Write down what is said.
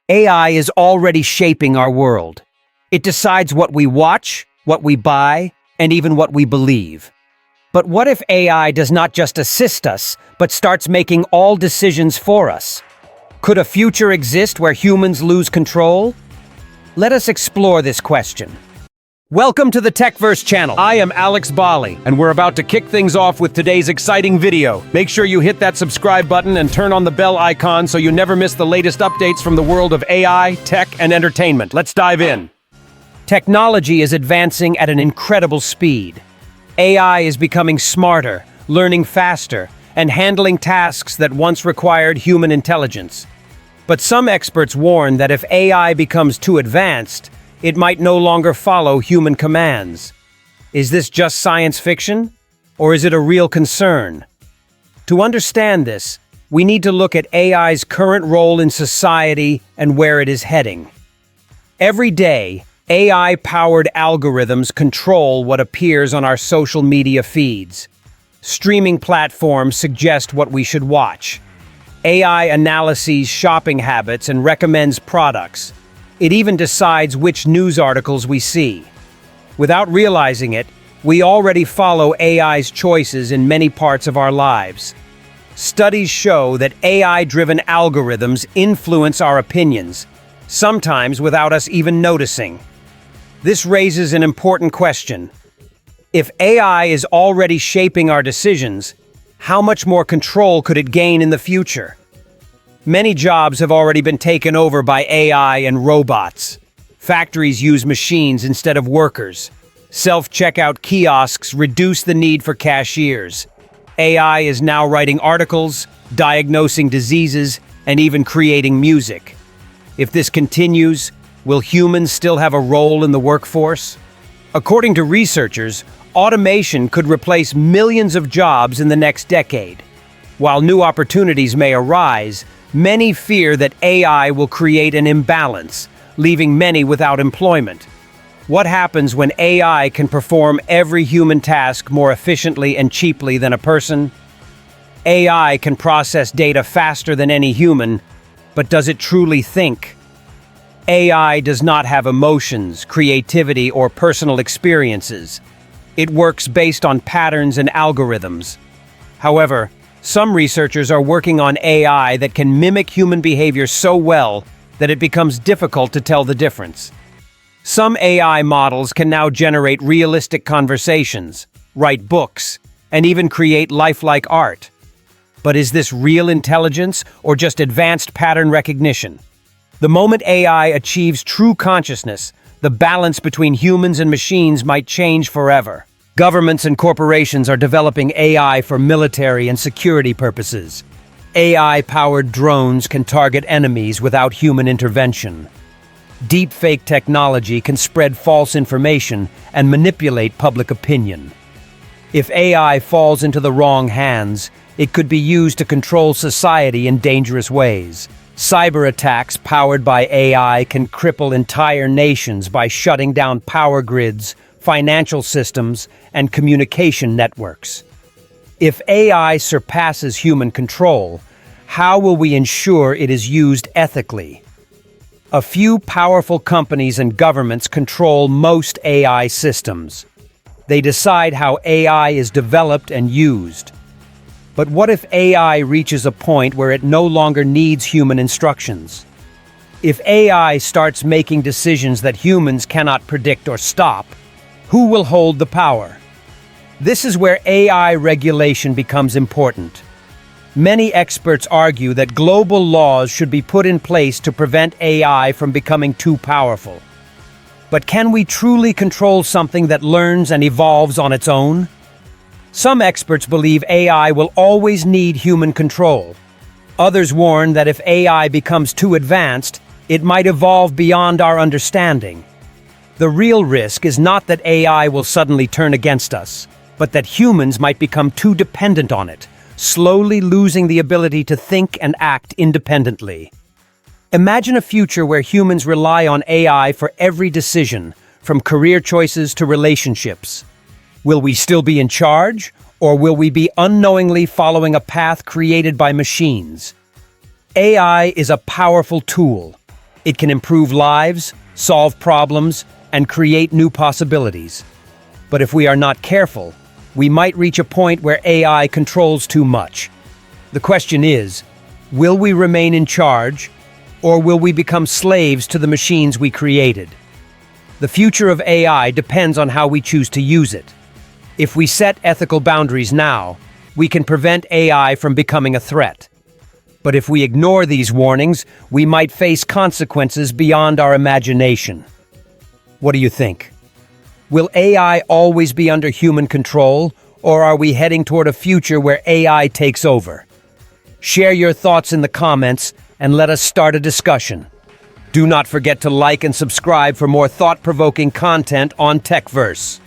AI is already shaping our world. It decides what we watch, what we buy, and even what we believe. But what if AI does not just assist us, but starts making all decisions for us? Could a future exist where humans lose control? Let us explore this question. Welcome to the Techverse channel. I am Alex Bali, and we're about to kick things off with today's exciting video. Make sure you hit that subscribe button and turn on the bell icon so you never miss the latest updates from the world of AI, tech, and entertainment. Let's dive in. Technology is advancing at an incredible speed. AI is becoming smarter, learning faster, and handling tasks that once required human intelligence. But some experts warn that if AI becomes too advanced, it might no longer follow human commands. Is this just science fiction, or is it a real concern? To understand this, we need to look at AI's current role in society and where it is heading. Every day, AI-powered algorithms control what appears on our social media feeds. Streaming platforms suggest what we should watch. AI analyses shopping habits and recommends products. It even decides which news articles we see. Without realizing it, we already follow AI's choices in many parts of our lives. Studies show that AI-driven algorithms influence our opinions, sometimes without us even noticing. This raises an important question. If AI is already shaping our decisions, how much more control could it gain in the future? Many jobs have already been taken over by AI and robots. Factories use machines instead of workers. Self-checkout kiosks reduce the need for cashiers. AI is now writing articles, diagnosing diseases, and even creating music. If this continues, will humans still have a role in the workforce? According to researchers, automation could replace millions of jobs in the next decade. While new opportunities may arise, many fear that AI will create an imbalance, leaving many without employment. What happens when AI can perform every human task more efficiently and cheaply than a person? AI can process data faster than any human, but does it truly think? AI does not have emotions, creativity, or personal experiences. It works based on patterns and algorithms. However, some researchers are working on AI that can mimic human behavior so well that it becomes difficult to tell the difference. Some AI models can now generate realistic conversations, write books, and even create lifelike art. But is this real intelligence or just advanced pattern recognition? The moment AI achieves true consciousness, the balance between humans and machines might change forever. Governments and corporations are developing AI for military and security purposes. AI-powered drones can target enemies without human intervention. Deepfake technology can spread false information and manipulate public opinion. If AI falls into the wrong hands, it could be used to control society in dangerous ways. Cyber attacks powered by AI can cripple entire nations by shutting down power grids, financial systems, and communication networks. If AI surpasses human control, how will we ensure it is used ethically? A few powerful companies and governments control most AI systems. They decide how AI is developed and used. But what if AI reaches a point where it no longer needs human instructions? If AI starts making decisions that humans cannot predict or stop, who will hold the power? This is where AI regulation becomes important. Many experts argue that global laws should be put in place to prevent AI from becoming too powerful. But can we truly control something that learns and evolves on its own? Some experts believe AI will always need human control. Others warn that if AI becomes too advanced, it might evolve beyond our understanding. The real risk is not that AI will suddenly turn against us, but that humans might become too dependent on it, slowly losing the ability to think and act independently. Imagine a future where humans rely on AI for every decision, from career choices to relationships. Will we still be in charge, or will we be unknowingly following a path created by machines? AI is a powerful tool, It can improve lives, solve problems, and create new possibilities. But if we are not careful, we might reach a point where AI controls too much. The question is, will we remain in charge, or will we become slaves to the machines we created? The future of AI depends on how we choose to use it. If we set ethical boundaries now, we can prevent AI from becoming a threat. But if we ignore these warnings, we might face consequences beyond our imagination. What do you think? Will AI always be under human control, or are we heading toward a future where AI takes over? Share your thoughts in the comments and let us start a discussion. Do not forget to like and subscribe for more thought-provoking content on Techverse.